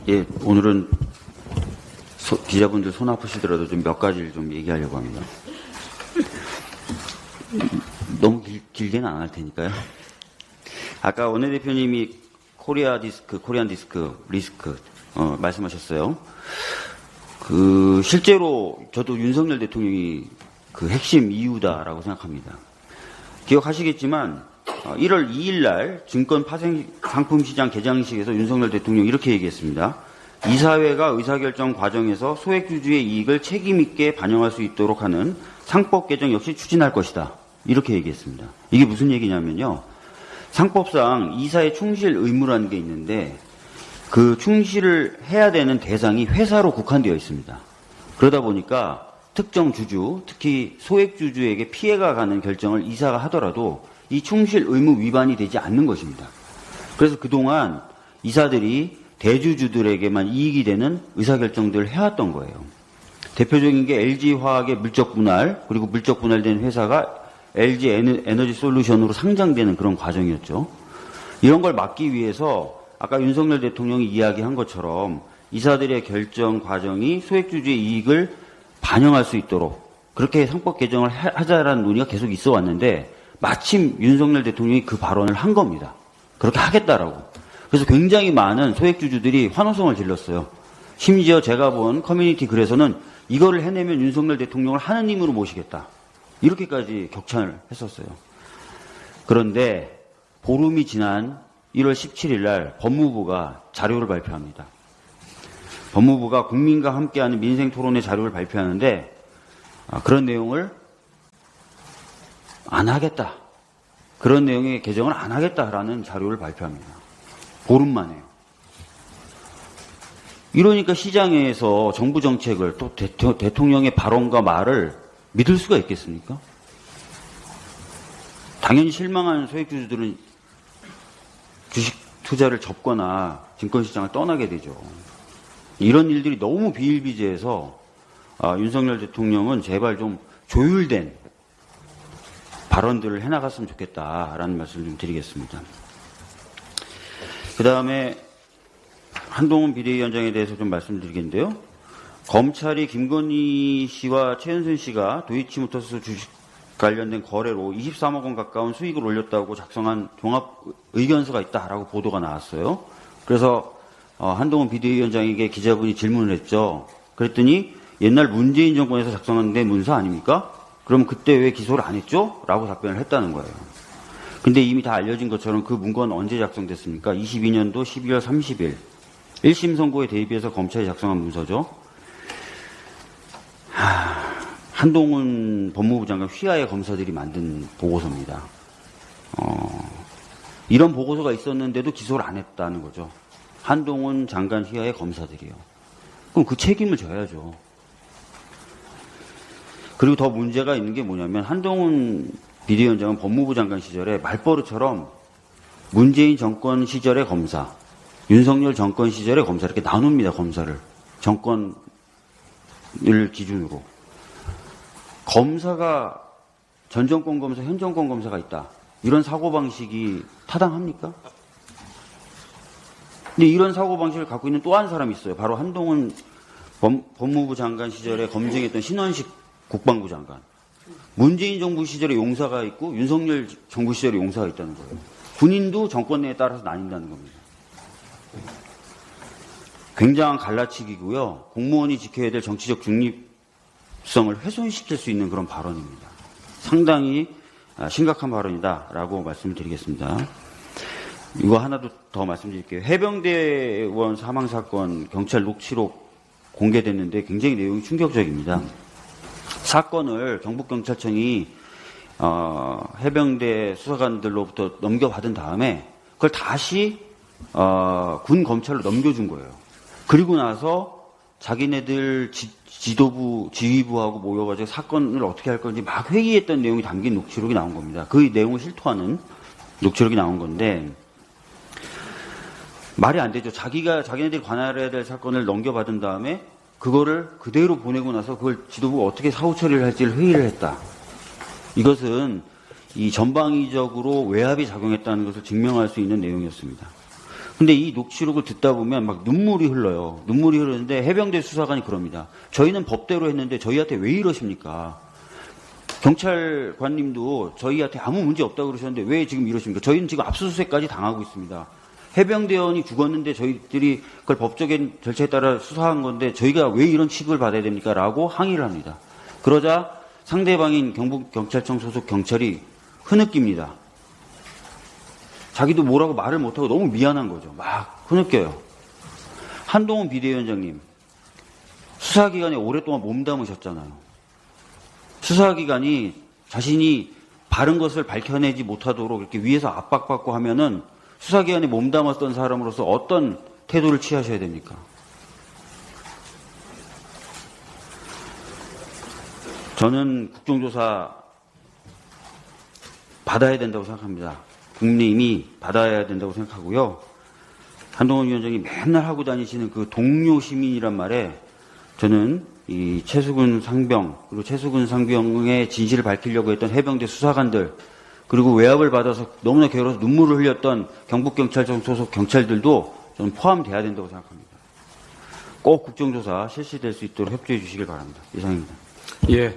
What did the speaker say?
예, 오늘은 기자분들 손 아프시더라도 좀 몇 가지를 좀 얘기하려고 합니다. 너무 길게는 안 할 테니까요. 아까 원내대표님이 코리안 디스크 리스크 말씀하셨어요. 실제로 저도 윤석열 대통령이 그 핵심 이유다라고 생각합니다. 기억하시겠지만 1월 2일 날 증권 파생 상품 시장 개장식에서 윤석열 대통령이 이렇게 얘기했습니다. 이사회가 의사결정 과정에서 소액주주의 이익을 책임있게 반영할 수 있도록 하는 상법 개정 역시 추진할 것이다. 이렇게 얘기했습니다. 이게 무슨 얘기냐면요. 상법상 이사의 충실 의무라는 게 있는데 그 충실을 해야 되는 대상이 회사로 국한되어 있습니다. 그러다 보니까 특정 주주, 특히 소액주주에게 피해가 가는 결정을 이사가 하더라도 이 충실 의무 위반이 되지 않는 것입니다. 그래서 그동안 이사들이 대주주들에게만 이익이 되는 의사결정들을 해왔던 거예요. 대표적인 게 LG화학의 물적 분할, 그리고 물적 분할된 회사가 LG 에너지 솔루션으로 상장되는 그런 과정이었죠. 이런 걸 막기 위해서 아까 윤석열 대통령이 이야기한 것처럼 이사들의 결정 과정이 소액주주의 이익을 반영할 수 있도록 그렇게 상법 개정을 하자라는 논의가 계속 있어 왔는데 마침 윤석열 대통령이 그 발언을 한 겁니다. 그렇게 하겠다라고. 그래서 굉장히 많은 소액주주들이 환호성을 질렀어요. 심지어 제가 본 커뮤니티 글에서는 이거를 해내면 윤석열 대통령을 하느님으로 모시겠다. 이렇게까지 격찬을 했었어요. 그런데 보름이 지난 1월 17일 날 법무부가 자료를 발표합니다. 법무부가 국민과 함께하는 민생토론회 자료를 발표하는데 그런 내용을 안 하겠다. 그런 내용의 개정을 안 하겠다라는 자료를 발표합니다. 보름 만에요. 이러니까 시장에서 정부 정책을 또 대통령의 발언과 말을 믿을 수가 있겠습니까? 당연히 실망한 소액주주들은 주식 투자를 접거나 증권시장을 떠나게 되죠. 이런 일들이 너무 비일비재해서 윤석열 대통령은 제발 좀 조율된 발언들을 해나갔으면 좋겠다라는 말씀을 좀 드리겠습니다. 그 다음에 한동훈 비대위원장에 대해서 좀 말씀드리겠는데요. 검찰이 김건희 씨와 최은순 씨가 도이치모터스 주식 관련된 거래로 23억 원 가까운 수익을 올렸다고 작성한 종합 의견서가 있다라고 보도가 나왔어요. 그래서 한동훈 비대위원장에게 기자분이 질문을 했죠. 그랬더니 옛날 문재인 정권에서 작성한 데 문서 아닙니까? 그럼 그때 왜 기소를 안 했죠? 라고 답변을 했다는 거예요. 근데 이미 다 알려진 것처럼 그 문건은 언제 작성됐습니까? 22년도 12월 30일 1심 선고에 대비해서 검찰이 작성한 문서죠. 한동훈 법무부 장관 휘하의 검사들이 만든 보고서입니다. 이런 보고서가 있었는데도 기소를 안 했다는 거죠. 한동훈 장관 휘하의 검사들이요. 그럼 그 책임을 져야죠. 그리고 더 문제가 있는 게 뭐냐면 한동훈 비대위원장은 법무부 장관 시절에 말버릇처럼 문재인 정권 시절의 검사, 윤석열 정권 시절의 검사 이렇게 나눕니다. 검사를. 정권을 기준으로. 검사가 전 정권 검사, 현 정권 검사가 있다. 이런 사고방식이 타당합니까? 근데 이런 사고방식을 갖고 있는 또 한 사람이 있어요. 바로 한동훈 법무부 장관 시절에 검증했던 신원식 국방부 장관. 문재인 정부 시절에 용사가 있고 윤석열 정부 시절에 용사가 있다는 거예요. 군인도 정권 내에 따라서 나뉜다는 겁니다. 굉장한 갈라치기고요. 공무원이 지켜야 될 정치적 중립성을 훼손시킬 수 있는 그런 발언입니다. 상당히 심각한 발언이다라고 말씀을 드리겠습니다. 이거 하나 더 말씀드릴게요. 해병대원 사망사건 경찰 녹취록 공개됐는데 굉장히 내용이 충격적입니다. 사건을 경북경찰청이 해병대 수사관들로부터 넘겨받은 다음에 그걸 다시 군 검찰로 넘겨준 거예요. 그리고 나서 자기네들 지도부, 지휘부하고 모여가지고 사건을 어떻게 할 건지 막 회의했던 내용이 담긴 녹취록이 나온 겁니다. 그 내용을 실토하는 녹취록이 나온 건데 말이 안 되죠. 자기네들이 관할해야 될 사건을 넘겨받은 다음에 그거를 그대로 보내고 나서 그걸 지도부가 어떻게 사후 처리를 할지를 회의를 했다. 이것은 이 전방위적으로 외압이 작용했다는 것을 증명할 수 있는 내용이었습니다. 근데 이 녹취록을 듣다 보면 막 눈물이 흘러요. 눈물이 흐르는데 해병대 수사관이 그럽니다. 저희는 법대로 했는데 저희한테 왜 이러십니까? 경찰관님도 저희한테 아무 문제 없다고 그러셨는데 왜 지금 이러십니까? 저희는 지금 압수수색까지 당하고 있습니다. 해병대원이 죽었는데 저희들이 그걸 법적인 절차에 따라 수사한 건데 저희가 왜 이런 취급을 받아야 됩니까? 라고 항의를 합니다. 그러자 상대방인 경북경찰청 소속 경찰이 흐느낍니다. 자기도 뭐라고 말을 못하고 너무 미안한 거죠. 막 흐느껴요. 한동훈 비대위원장님, 수사기관에 오랫동안 몸담으셨잖아요. 수사기관이 자신이 바른 것을 밝혀내지 못하도록 이렇게 위에서 압박받고 하면은 수사기관에 몸담았던 사람으로서 어떤 태도를 취하셔야 됩니까? 저는 국정조사 받아야 된다고 생각합니다. 국민의힘이 받아야 된다고 생각하고요. 한동훈 위원장이 맨날 하고 다니시는 그 동료 시민이란 말에 저는 이 최수근 상병 그리고 최수근 상병의 진실을 밝히려고 했던 해병대 수사관들 그리고 외압을 받아서 너무나 괴로워서 눈물을 흘렸던 경북경찰청 소속 경찰들도 저는 포함돼야 된다고 생각합니다. 꼭 국정조사 실시될 수 있도록 협조해 주시길 바랍니다. 이상입니다. 예.